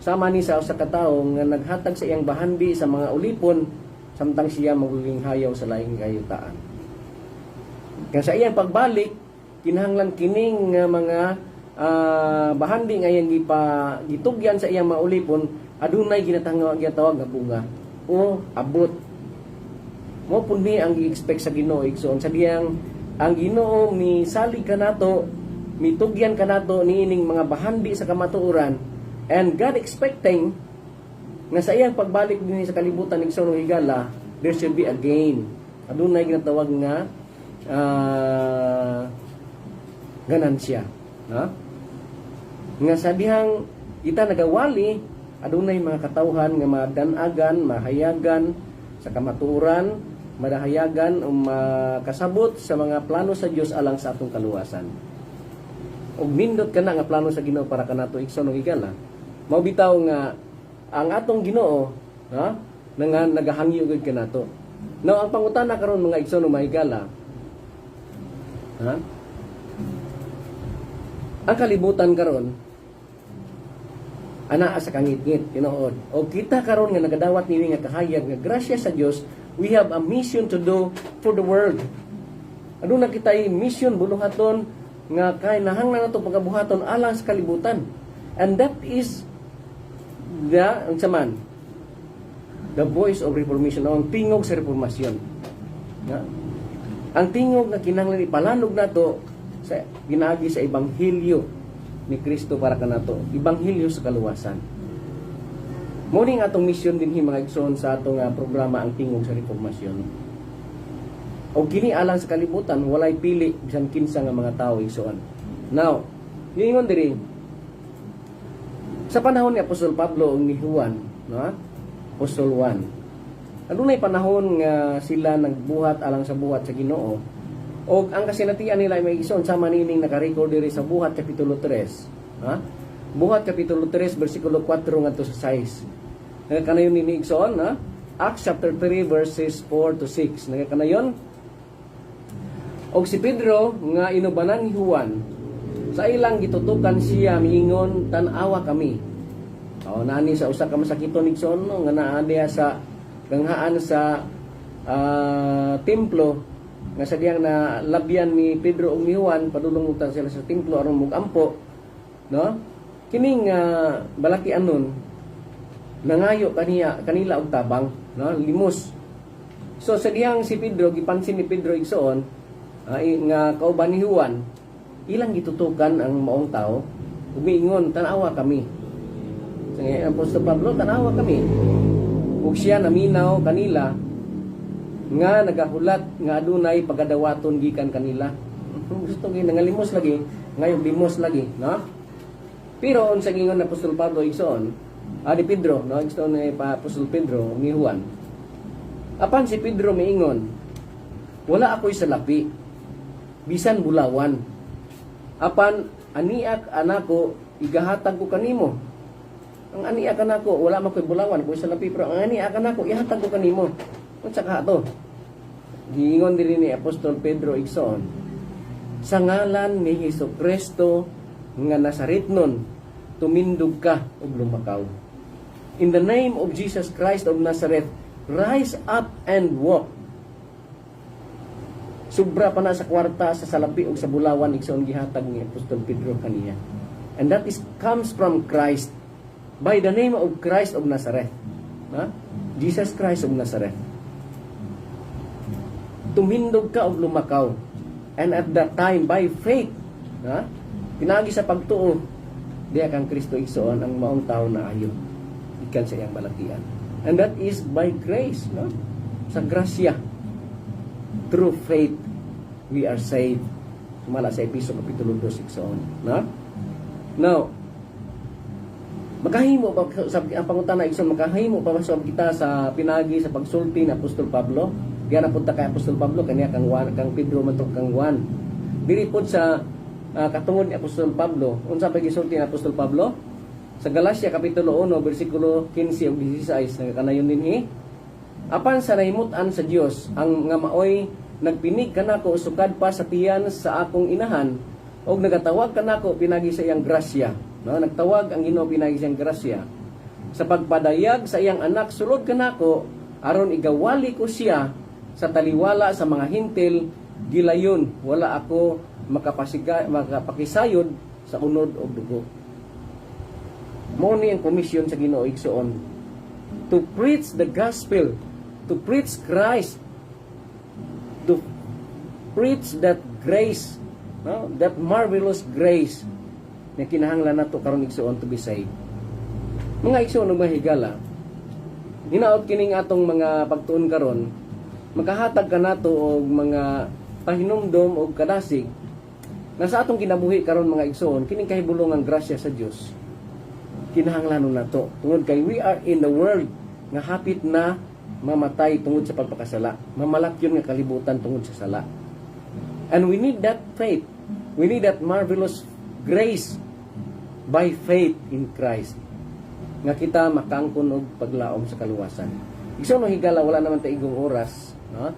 sama ni sa usa ka tawo nga naghatag sa iyang bahandi sa mga ulipon samtang siya magiging hayaw sa laing kayutaan. Kaya sa iyang pagbalik kinahanglan kining nga mga bahandi nga iyang gitugyan sa iyang mga ulipon adunay ginatawag nga bunga o abot. Mo pud ni ang gi-expect sa Ginoo igsoon sa diyang ang Ginoo ni salig kanato, mitugyan kanato niining mga bahandi sa kamatuoran, and God expecting nga sa iyang pagbalik din sa kalibutan igsoon higala, there should be a gain. Adunay ginatawag nga ganansya, ha? Nga sa dihang kita nagawali adunay mga katawhan nga madanagan, mahayagan sa kamatuoran, madahayagan o makasabot sa mga plano sa Dios alang sa atong kaluwasan. Og nindot kana nga plano sa Ginoo para kanato igsoon ug higala. Mao bitaw nga ang atong Ginoo, ha, nga nagahangyo gud kanato. Now ang pangutana karon mga igsoon ug mga higala, ha? Ang kalibutan karon ana sa kangit-ngit tinuod. O kita karon nga nagadawat nini nga kahayag nga grasya sa Dios, we have a mission to do for the world. Aduna kitay mission buluhaton nga kinahanglan nato pagabuhaton alang sa kalibutan. And that is the voice of reformation, ang tingog sa reformasyon. Ang tingog nga kinahanglan ipalanog nato sa ginagi sa ebanghelyo ni Kristo para kanato, ebanghelyo sa kaluwasan. Muning atong mission dinhi mga igsoon sa atong programa ang tingog sa reformasyon. O kini alang sa kalibutan walay pili bisan kinsa nga mga tawo igsoon. Now, niingon diri sa panahon ni Apostol Pablo ug ni Juan, no? Apostol Juan. Adunay panahon nga sila nagbuhat alang sa buhat sa Ginoo. O ang kasinatian nila ay may igsoon sama nining naka-record diri sa Buhat kapitulo 3. Ha? Buhat kapitulo 3 bersikulo 4 ngadto sa 6. Nagakanayon ni igsoon, ha? Acts chapter 3 verses 4 to 6. Nagakanayon. Og si Pedro nga inubanan ni Juan sa ilang gitutukan siya miingon tan-awa kami. O nani sa usa ka masakiton igsoon no, nga naa diha sa ganghaan sa templo nga sa diyang na labyan ni Pedro ug ni Juan padulong utang sila sa templo aron mugampo, no? kining balakian nun nangayo kanila og tabang, no, limos. So sa dihang si Pedro gipansin ni Pedro igsoon nga kauban ni Juan, ilang gitutukan ang maong tao, umiingon, tanawa kami. Sa ang Apostol Pablo, tanawa kami. Ug siya naminaw kanila nga nagahulat nga adunay pagadawaton gikan kanila. Gusto gyud nangalimos lagi, ngayon limos lagi, no? Pero unsa gingon ni Apostol Pablo igsoon, di Pedro, no, igsoon ni Apostol Pedro ni Juan. Apan si Pedro miingon, wala ako'y salapi, bisan bulawan. Apan aniak anako igahatag ko kanimo. Ang aniak anako wala man ko'y bulawan, ko'y salapi, pero ang aniak anako ihatag ko kanimo. Unsa ka to? Giingon diri ni Apostol Pedro igsoon, sa ngalan ni Hesukristo nga Nazaretnon, tumindog ka ug lumakaw. In the name of Jesus Christ of Nazareth, rise up and walk. Sobra pa na sa kwarta, sa salapi ug sa bulawan igsoon gihatag ni Apostol Pedro kaniya. And that comes from Christ, by the name of Christ of Nazareth. Jesus Christ of Nazareth. Tumindog ka ug lumakaw. And at that time, by faith, pinagi sa pagtuo, diya kang Kristo igsoon ang maong tao na ayo ikan sa iyang balakian. And that is by grace, no? Sa grasya. Through faith, we are saved. Sumala sa Episo Kapitulo 2, igsoon. No? Now, makahimo pa ang pangutana igsoon, makahimo pa sa kita sa pinagi sa pagsulti ni Apostol Pablo. Kaya napunta kay Apostol Pablo kaniya kang Pedro man kang Juan. Diri pod sa katungod ni Apostol Pablo, unsa pa gisulti ni Apostol Pablo? Sa Galacia Kapitulo 1, versikulo 15 ug 16, kanayon dinhi, apan sa nahimutan sa Dios ang nga maoy nagpinig kanako sukad pa sa tiyan sa akong inahan, og nagatawag kanako pinagi sa iyang grasya, no? Nagtawag ang Ginoo pinagi sa iyang grasya sa pagpadayag sa iyang anak sulod kanako aron igawali ko siya sa taliwala sa mga hintil, gilayon wala ako makapakisayod sa unod og dugo. Mao ni ang komisyon sa Ginoo igsoon, to preach the gospel, to preach Christ, to preach that grace, no? That marvelous grace na kinahanglan nato karon igsoon to be saved. Mga igsoon ug mahigala, hinaot kining atong mga pagtuon karon, makahatag ka nato og mga pahinumdom og kadasig na sa atong kinabuhi karon mga igsoon, kining kahibulong ang grasya sa Dios kinahanglanon nato tungod kay we are in the world nga hapit na mamatay tungod sa pagpakasala, mamalakyon nga kalibutan tungod sa sala. And we need that faith, we need that marvelous grace by faith in Christ nga kita makangkon og paglaom sa kaluwasan. Igsoon higala, wala naman ta igong oras, no?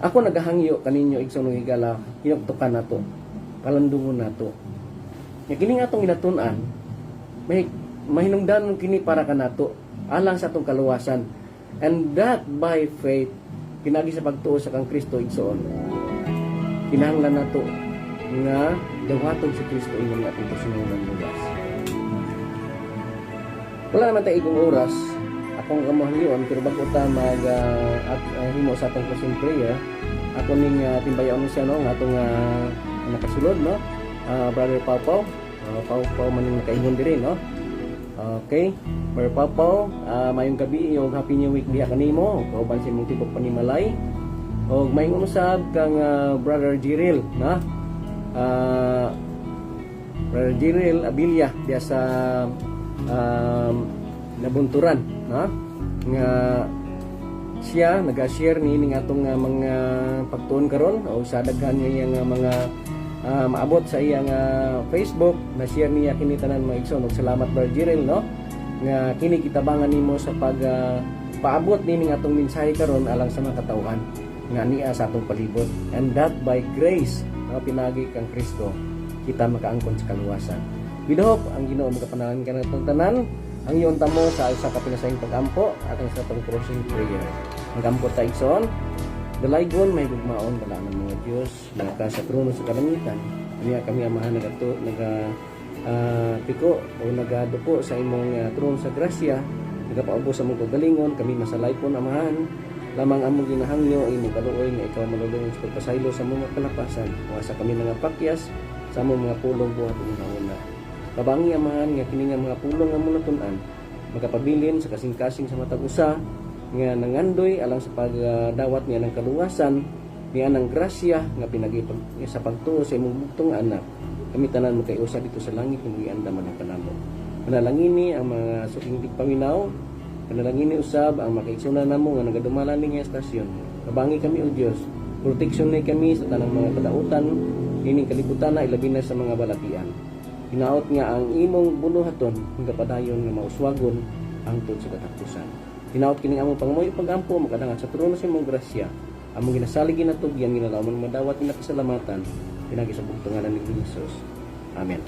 Ako nagahangyo kaninyo igsoon higala, hinuktukan nato, palandungon nato. Nga kining atong ginatun-an, may mahinungdanon kini para kanato alang sa atong kaluwasan, and that by faith pinagi sa pagtuo sa kang Kristo igsoon. Kinahanglan nato nga dawaton si Kristo ingon nga atong kasunungan bugas. Wala naman tayo igong oras akong kamahalion, pero bago ta himo sa atong closing prayer, ako ning timbayaon siya, no, nga atong nakasulod, no, Brother Pau Pau man yung nakaingon diri, no? Okay, Brother Pau, mayong gabi yung Happy New Week diha kanimo, kauban sa imong tibok panimalay. Og mayong usab kang Brother Jiril, na? Brother Jiril Abilia diha sa Nabunturan, na? Nga siya naga-share ni ning atong mga pagtuon karon o sa daghan nga mga maabot sa iyang Facebook na share niya kini tanan mga igsoon. Salamat Brother Jiril, no, nga kini kitabangan nimo sa pag paabot nini nga atong mensahe karon alang sa mga katawhan nga niya sa atong palibot, and that by grace, no, pinagi kang Kristo kita makaangkon sa kaluwasan. We hope ang Ginoo magapanalangin ka natong tanan ang iyon tamo sa isa ka pinasayang pag-ampo atong sa atong closing prayer. Ang-ampo ta igsoon, dalaygon may gugmaon bala ng mga Dios naka sa trono sa kalangitan. Niya kami amahan piko o nagaduko sa imong trono sa grasya, nagapaubos sa mong kagalingon, kami masalay po amahan, lamang among ginahangyo, imong kaluoy nga ikaw malulungon sa pagpasaylo sa mga kalapasan, mga sa kami nga pakyas, sa among mga pulong buhat una. Kabangi amahan nga kini nga mga pulong nga muna tunan, magkapabilin sa kasing-kasing sa matag usa, nga nangandoy alang sa pagdawat niya ng kaluwasan, niya ng grasya nga pinagipag sa pagtuo sa imong bugtong anak. Kami tanan mo kay usa dito sa langit nga giandaman ang kanamo. Panalangini ang mga suking tigpaminaw, panalangini usab ang makaigsunan namo nga nagadumalan ni nga estasyon. Kabangi kami o Dios, proteksyon ni kami sa tanang mga kadautan, ining kalibutan na ilabi na sa mga balatian. Hinaot nga ang imong buluhaton hangga padayon nga mauswagon hangtod sa katapusan. Hinaot kining among pangamoy pagampo makadangat sa trono sa imong grasya. Among ginasalig ginatugyan ginalaman madawat na kasalamatan pinagi sa bugtungan ni Jesus. Amen.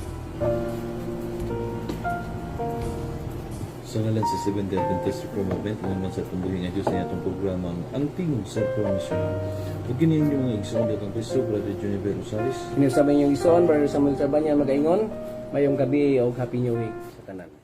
Sa ngalan sa Seventh-day Adventist Reformed naman sa tumbuhin nga Diyos na itong programang Ang Tingog sa Promisyon. Huwag ginayin yung mga igsoon datang Kristo, Brother Juniper Rosales. Sinasabay niyong ison, Brother Samuel Sabanya, mag-aingon, mayong gabi o Happy New Week sa tanan.